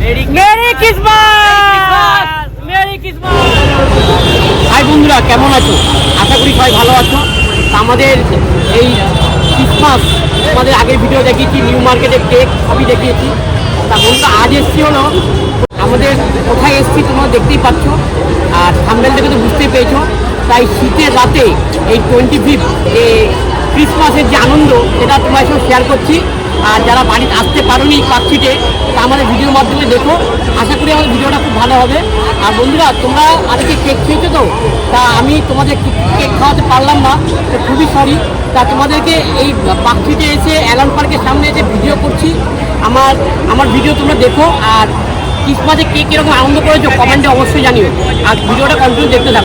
Mary Christmas, merry Christmas. Hi বন্ধুরা, কেমন আছো? আশা করি সবাই ভালো আছো। আমাদের এই ক্রিসমাস আমাদের আগের ভিডিও দেখিয়েছি, নিউ মার্কেটের কেক সবই দেখিয়েছি। তা বন্ধুরা আজ এসছি হলো আমাদের কোথায় এসছি তোমরা দেখতেই পাচ্ছ, আর থাম্বনেল থেকে তো বুঝতেই পেরেছো। তাই শীতের রাতে এই 25 ক্রিসমাসের যে আনন্দ সেটা তোমার সঙ্গে শেয়ার করছি। আর যারা বাড়িতে আসতে পারোনি পার্কস্ট্রিটে, তা আমাদের ভিডিওর মাধ্যমে দেখো। আশা করি আমাদের ভিডিওটা খুব ভালো হবে। আর বন্ধুরা তোমরা আজকে কেক খেয়েছো তো, তা আমি তোমাদের কেক খাওয়াতে পারলাম না, তো খুবই সরি। তা তোমাদেরকে এই পার্কস্ট্রিটে এসে অ্যালান পার্কের সামনে এসে ভিডিও করছি। আমার ভিডিও তোমরা দেখো, আর ক্রিসমাসে কে কীরকম আনন্দ করেছো কমেন্টে অবশ্যই জানিও। আর ভিডিওটা কন্টিনিউ দেখতে থাকো।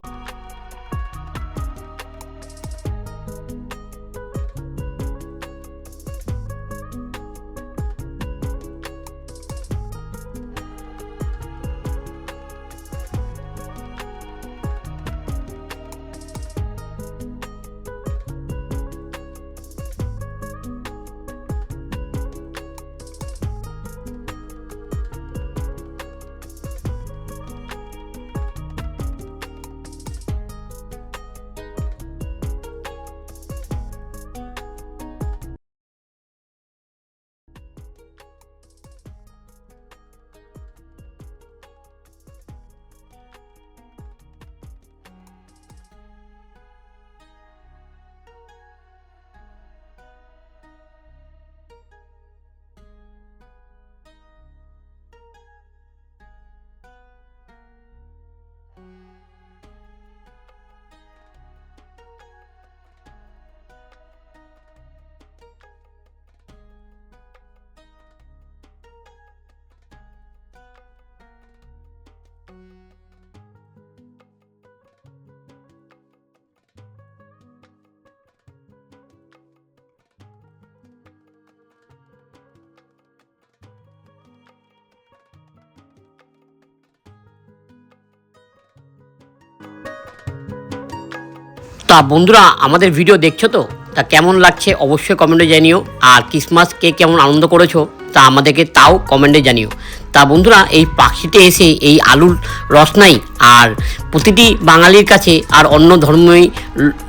তা বন্ধুরা আমাদের ভিডিও দেখছো তো, তা কেমন লাগছে অবশ্যই কমেন্টে জানিও। আর ক্রিসমাস কে কেমন আনন্দ করেছো তা আমাদেরকে তাও কমেন্টে জানিও। তা বন্ধুরা এই পার্কস্ট্রিটে এসে এই আলুর রসনাই আর প্রতিটি বাঙালির কাছে আর অন্য ধর্মী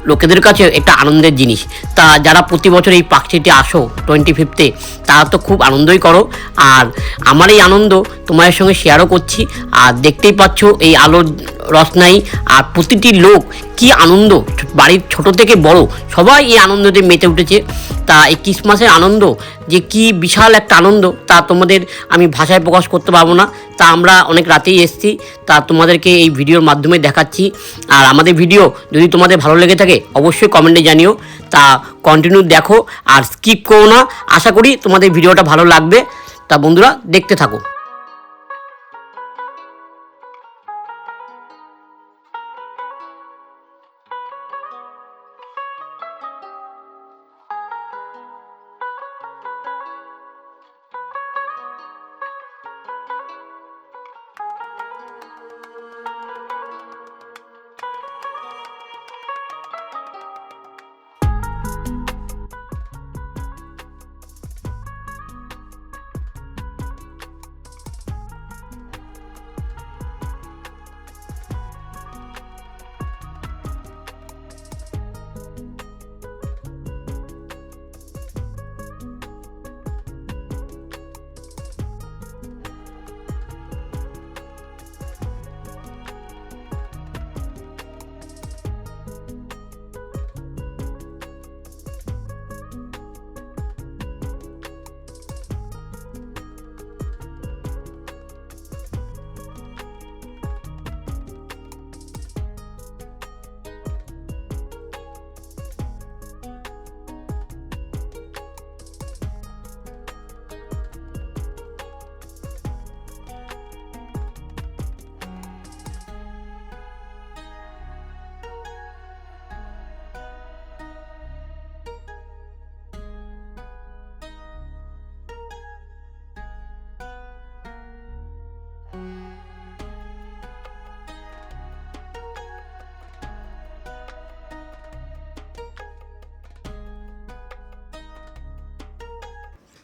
লোকেদের কাছে একটা আনন্দের জিনিস। তা যারা প্রতি বছর এই পার্কস্ট্রিটে আসো 25-এ, তারা তো খুব আনন্দই করো। আর আমার এই আনন্দ তোমাদের সঙ্গে শেয়ারও করছি। আর দেখতেই পাচ্ছ এই আলুর রসনাই আর প্রতিটি লোক কি আনন্দ, বাড়ির ছোট থেকে বড় সবাই এই আনন্দতে মেতে উঠেছে। তা এই ক্রিসমাসের আনন্দ যে কি বিশাল একটা আনন্দ তা তোমাদের আমি ভাষায় প্রকাশ করতে পারবো না। তা আমরা অনেক রাতেই এসেছি, তা তোমাদেরকে এই ভিডিওর মাধ্যমে দেখাচ্ছি। আর আমাদের ভিডিও যদি তোমাদের ভালো লেগে থাকে অবশ্যই কমেন্টে জানিও। তা কন্টিনিউ দেখো আর স্কিপ করো না। আশা করি তোমাদের ভিডিওটা ভালো লাগবে। তা বন্ধুরা দেখতে থাকো।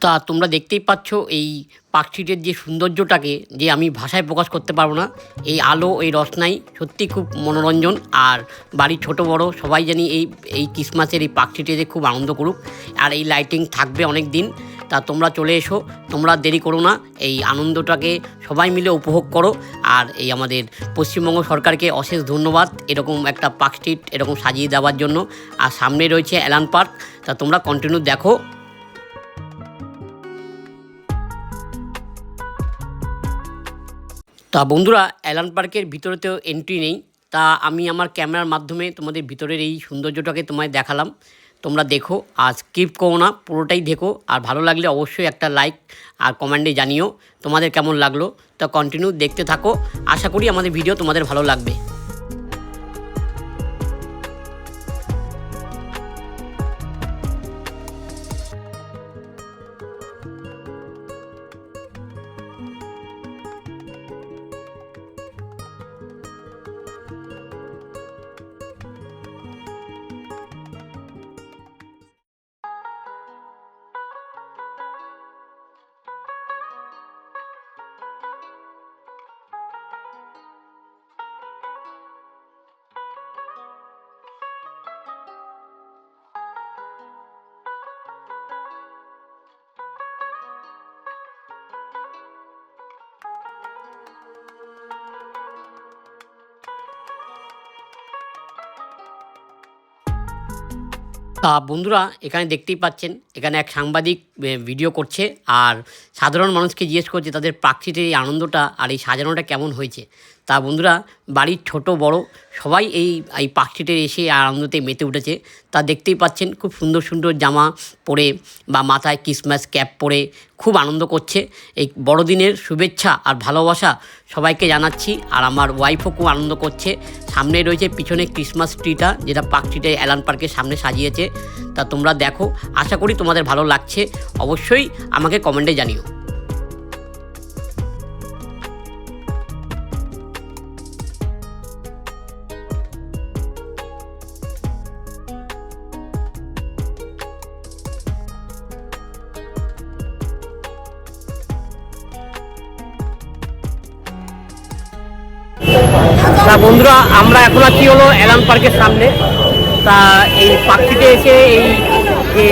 তা তোমরা দেখতেই পাচ্ছ এই পার্ক স্ট্রিটের যে সৌন্দর্যটাকে যে আমি ভাষায় প্রকাশ করতে পারবো না। এই আলো, এই রসনাই সত্যি খুব মনোরঞ্জন। আর বাড়ির ছোট বড় সবাই জানি এই ক্রিসমাসের এই পার্ক স্ট্রিটে যে খুব আনন্দ করুক। আর এই লাইটিং থাকবে অনেক দিন। তা তোমরা চলে এসো, তোমরা দেরি করো না, এই আনন্দটাকে সবাই মিলে উপভোগ করো। আর এই আমাদের পশ্চিমবঙ্গ সরকারকে অশেষ ধন্যবাদ এরকম একটা পার্ক স্ট্রিট এরকম সাজিয়ে দেওয়ার জন্য। আর সামনে রয়েছে অ্যালান পার্ক। তা তোমরা কন্টিনিউ দেখো। তা বন্ধুরা, অ্যালান পার্কের ভিতরেতেও এন্ট্রি নেই। তা আমি আমার ক্যামেরার মাধ্যমে তোমাদের ভিতরের এই সৌন্দর্যটাকে তোমায় দেখালাম। তোমরা দেখো আর স্কিপ করো না, পুরোটাই দেখো। আর ভালো লাগলে অবশ্যই একটা লাইক আর কমেন্টে জানিও তোমাদের কেমন লাগলো। তা কন্টিনিউ দেখতে থাকো, আশা করি আমাদের ভিডিও তোমাদের ভালো লাগবে। বন্ধুরা, এখানে দেখতেই পাচ্ছেন এখানে এক সাংবাদিক ভিডিও করছে আর সাধারণ মানুষকে জিজ্ঞেস করছে তাদের প্রাকৃতিক এই আনন্দটা আর এই সাজানোটা কেমন হয়েছে। তা বন্ধুরা, বাড়ির ছোট বড় সবাই এই পার্ক স্ট্রিটে এসে আনন্দতে মেতে উঠেছে। তা দেখতেই পাচ্ছেন খুব সুন্দর সুন্দর জামা পরে বা মাথায় ক্রিসমাস ক্যাপ পরে খুব আনন্দ করছে। এই বড়দিনের শুভেচ্ছা আর ভালোবাসা সবাইকে জানাচ্ছি। আর আমার ওয়াইফও খুব আনন্দ করছে। সামনে রয়েছে পিছনে ক্রিসমাস ট্রিটা, যেটা পার্ক স্ট্রিটে অ্যালান পার্কের সামনে সাজিয়েছে। তা তোমরা দেখো, আশা করি তোমাদের ভালো লাগছে। অবশ্যই আমাকে কমেন্টে জানিও। তা বন্ধুরা, আমরা এখন আছি হলো অ্যালান পার্কের সামনে। তা এই পার্কটিতে এসে এই যে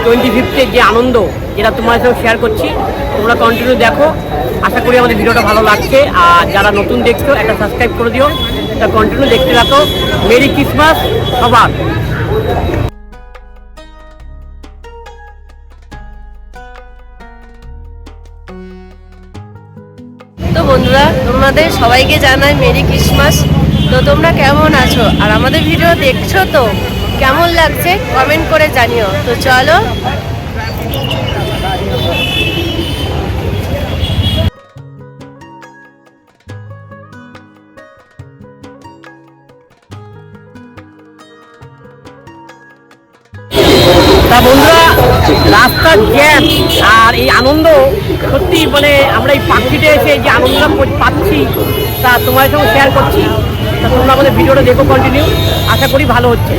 25th যে আনন্দ, যেটা তোমার সাথে শেয়ার করছি, তোমরা কন্টিনিউ দেখো। আশা করি আমাদের ভিডিওটা ভালো লাগছে। আর যারা নতুন দেখছো একটা সাবস্ক্রাইব করে দিও। তা কন্টিনিউ দেখতে থাকো। মেরি ক্রিসমাস সবার। তো বন্ধুরা, তোমাদের সবাইকে জানাই মেরি ক্রিসমাস। তো তোমরা কেমন আছো আর আমাদের ভিডিও দেখছো তো কেমন লাগছে কমেন্ট করে জানিও। তো চলো। তা বন্ধুরা, রাস্তার জ্যাম আর এই আনন্দ সত্যি মানে আমরা এই পাখিতে এসে যে আনন্দটা পাচ্ছি তা তোমার সঙ্গে শেয়ার করছি। তা তোমরা আমাদের ভিডিওটা দেখো কন্টিনিউ, আশা করি ভালো হচ্ছে।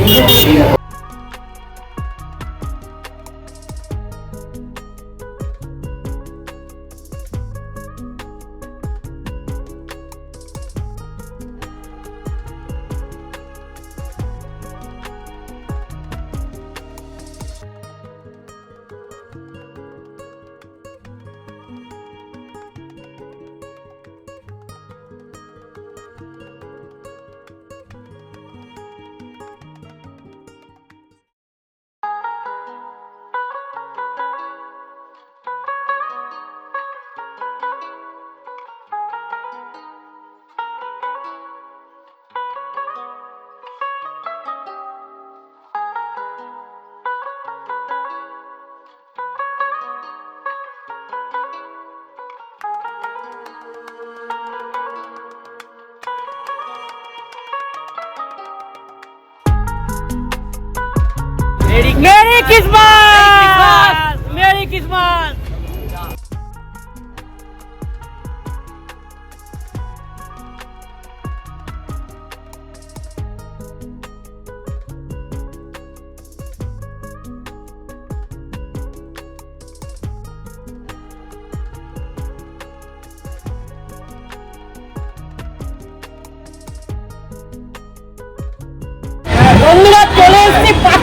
Merry Christmas! Merry Christmas!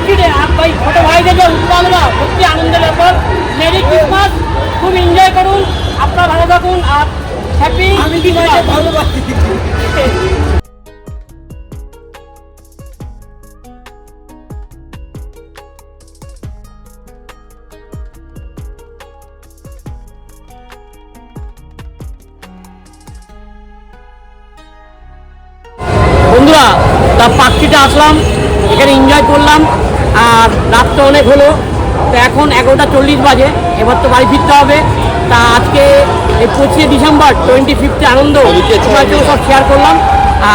পাখিরে আর ভাই ছোটো ভাইদের যে উৎপাদনা সত্যি আনন্দের ব্যাপার। মেরি ক্রিসমাস, খুব এনজয় করুন, আপনারা ভালো থাকুন আর হ্যাপি বন্ধুরা। তা পার্কটিতে আসলাম, এখানে এনজয় করলাম আর রাতটা অনেক হলো, তো এখন 11:40 বাজে, এবার তো বাড়ি ফিরতে হবে। তা আজকে এই 25 ডিসেম্বর 25th আনন্দ তোমার জন্য সব শেয়ার করলাম।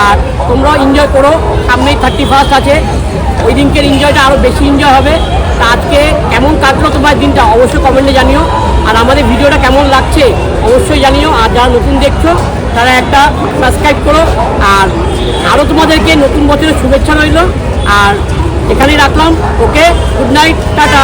আর তোমরাও এনজয় করো, সামনেই 31st আছে, ওই দিনকের এনজয়টা আরও বেশি এনজয় হবে। তা আজকে কেমন কাটলো তোমার দিনটা অবশ্যই কমেন্টে জানিও, আর আমাদের ভিডিওটা কেমন লাগছে অবশ্যই জানিও। আর যারা নতুন দেখছো তারা একটা সাবস্ক্রাইব করো, আর আরও তোমাদেরকে নতুন বছরের শুভেচ্ছা রইল। আর এখানেই রাখলাম, ওকে, গুড নাইট, টাটা।